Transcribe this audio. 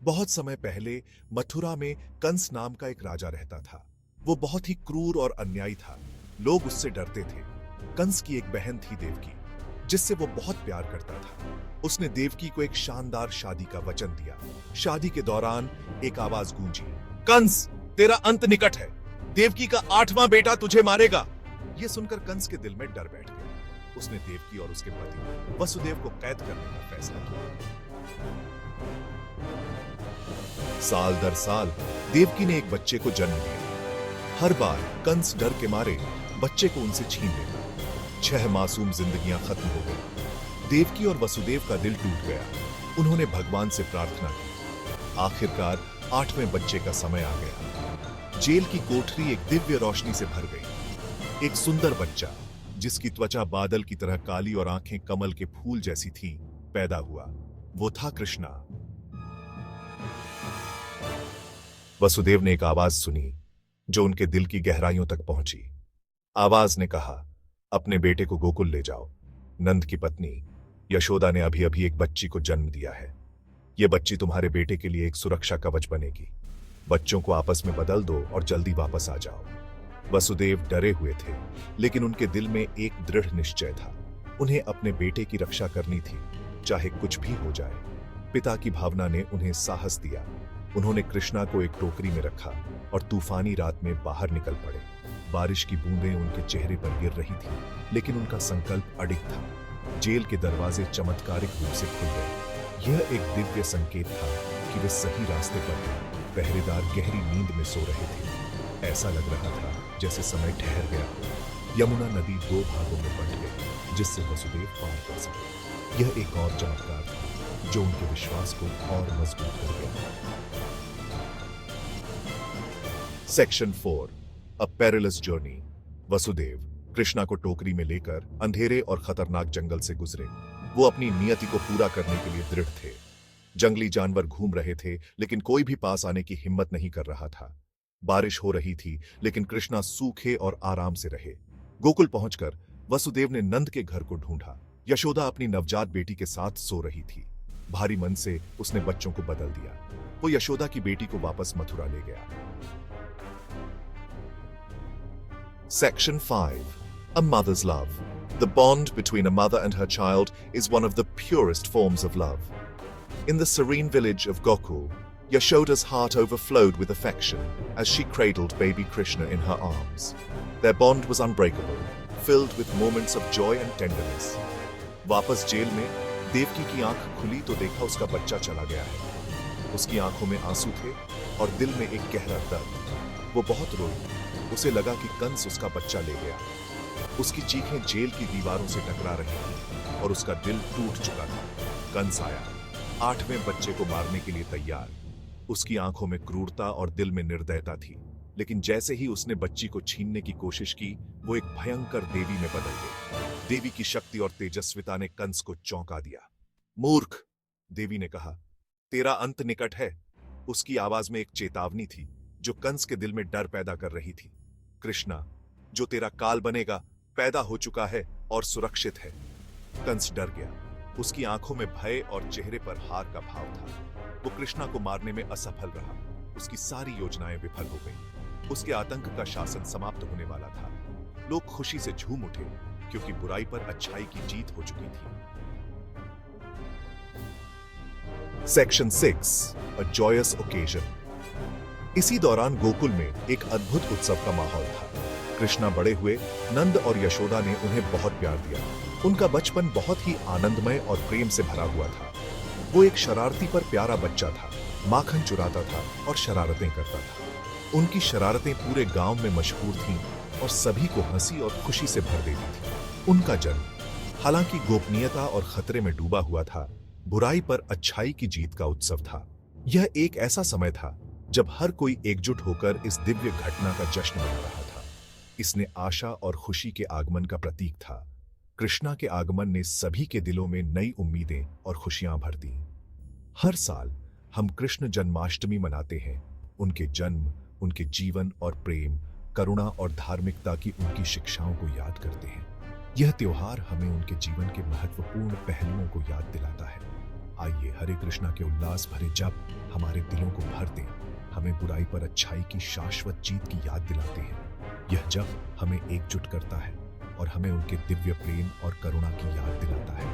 बहुत समय पहले मथुरा में कंस नाम का एक राजा रहता था। वो बहुत ही क्रूर और अन्यायी था। लोग उससे डरते थे। कंस की एक बहन थी देवकी, जिससे वो बहुत प्यार करता था। उसने देवकी को एक शानदार शादी का वचन दिया। शादी के दौरान एक आवाज गूंजी, कंस, तेरा अंत निकट है। देवकी का 8वां बेटा तुझे मारेगा। यह सुनकर कंस के दिल में डर बैठ गया। उसने देवकी और उसके पति वसुदेव को कैद करने का फैसला किया। साल दर साल देवकी ने एक बच्चे को जन्म दिया। हर बार कंस डर के मारे बच्चे को उनसे छीन लेता। 6 मासूम जिंदगियां खत्म हो गई। देवकी और वसुदेव का दिल टूट गया। उन्होंने भगवान से प्रार्थना की। आखिरकार 8वें बच्चे का समय आ गया। जेल की कोठरी एक दिव्य रोशनी से भर गई। एक सुंदर बच्चा, जिसकी त्वचा बादल की तरह काली और आंखें कमल के फूल जैसी थीं, पैदा हुआ। वो था कृष्णा। वसुदेव ने एक आवाज सुनी जो उनके दिल की गहराइयों तक पहुंची। आवाज ने कहा, अपने बेटे को गोकुल ले जाओ। नंद की पत्नी यशोदा ने अभी अभी एक बच्ची को जन्म दिया है। यह बच्ची तुम्हारे बेटे के लिए एक सुरक्षा कवच बनेगी। बच्चों को आपस में बदल दो और जल्दी वापस आ जाओ। वसुदेव डरे हुए थे, लेकिन उनके दिल में एक दृढ़ निश्चय था। उन्हें अपने बेटे की रक्षा करनी थी, चाहे कुछ भी हो जाए। पिता की भावना ने उन्हें साहस दिया। उन्होंने कृष्णा को एक टोकरी में रखा और तूफानी रात में बाहर निकल पड़े। बारिश की बूंदें उनके चेहरे पर गिर रही थीं, लेकिन उनका संकल्प अडिग था। जेल के दरवाजे चमत्कारिक रूप से खुल गए। यह एक दिव्य संकेत था कि वे सही रास्ते पर थे। पहरेदार गहरी नींद में सो रहे थे। ऐसा लग रहा था जैसे समय ठहर गया। यमुना नदी 2 भागों में बंट गई, जिससे वसुदेव पार कर सके। यह एक और चमत्कार था जो उनके विश्वास को और मजबूत कर गया। सेक्शन 4, अ पेरिलस जर्नी। वसुदेव कृष्णा को टोकरी में लेकर अंधेरे और खतरनाक जंगल से गुजरे। वो अपनी नियति को पूरा करने के लिए दृढ़ थे। जंगली जानवर घूम रहे थे, लेकिन कोई भी पास आने की हिम्मत नहीं कर रहा था। बारिश हो रही थी, लेकिन कृष्णा सूखे और आराम से रहे। गोकुल पहुंचकर वसुदेव ने नंद के घर को ढूंढा। यशोदा अपनी नवजात बेटी के साथ सो रही थी। भारी मन से उसने बच्चों को बदल दिया। वो यशोदा की बेटी को वापस मथुरा ले गया। Section 5, A Mother's Love. The bond between a mother and her child is one of the purest forms of love. In the serene village of Gokul, Yashoda's heart overflowed with affection as she cradled baby Krishna in her arms. Their bond was unbreakable, filled with moments of joy and tenderness. वापस jail में देवकी की आंख खुली तो देखा उसका बच्चा चला गया है। उसकी आंखों में आंसू थे और दिल में एक गहरा दर्द। वो बहुत रोई। उसे लगा कि कंस उसका बच्चा ले गया। उसकी चीखें जेल की दीवारों से टकरा रही थीं और उसका दिल टूट चुका था। कंस आया, 8वें बच्चे को मारने के लिए तैयार। उसकी आंखों में क्रूरता और दिल में निर्दयता थी, लेकिन जैसे ही उसने बच्ची को छीनने की कोशिश की, वो एक भयंकर देवी में बदल गई। देवी की शक्ति और तेजस्विता ने कंस को चौंका दिया। मूर्ख, देवी ने कहा, तेरा अंत निकट है। उसकी आवाज में एक चेतावनी थी जो कंस के दिल में डर पैदा कर रही थी। कृष्णा, जो तेरा काल बनेगा, पैदा हो चुका है और सुरक्षित है। कंस डर गया। उसकी आंखों में भय और चेहरे पर हार का भाव था। वो कृष्णा को मारने में असफल रहा। उसकी सारी योजनाएं विफल हो गईं। उसके आतंक का शासन समाप्त होने वाला था। लोग खुशी से झूम उठे, क्योंकि बुराई पर अच्छाई की जीत हो चुकी थी। Section 6, A Joyous Occasion. इसी दौरान गोकुल में एक अद्भुत उत्सव का माहौल था। कृष्णा बड़े हुए। नंद और यशोदा ने उन्हें बहुत प्यार दिया। उनका बचपन बहुत ही आनंदमय और प्रेम से भरा हुआ था। वो एक शरारती पर प्यारा बच्चा था। माखन चुराता था और शरारतें करता था। उनकी शरारतें पूरे गांव में मशहूर थीं और सभी को हंसी और खुशी से भर देती थी। उनका जन्म, हालांकि गोपनीयता और खतरे में डूबा हुआ था, बुराई पर अच्छाई की जीत का उत्सव था। यह एक ऐसा समय था जब हर कोई एकजुट होकर इस दिव्य घटना का जश्न मना रहा था। इसने आशा और खुशी के आगमन का प्रतीक था। कृष्णा के आगमन ने सभी के दिलों में नई उम्मीदें और खुशियां भर दी। हर साल हम कृष्ण जन्माष्टमी मनाते हैं। उनके जन्म, उनके जीवन और प्रेम, करुणा और धार्मिकता की उनकी शिक्षाओं को याद करते हैं। यह त्योहार हमें उनके जीवन के महत्वपूर्ण पहलुओं को याद दिलाता है। आइए हरे कृष्णा के उल्लास भरे जप हमारे दिलों को भर दें, हमें बुराई पर अच्छाई की शाश्वत जीत की याद दिलाते हैं। यह जप हमें एकजुट करता है और हमें उनके दिव्य प्रेम और करुणा की याद दिलाता है।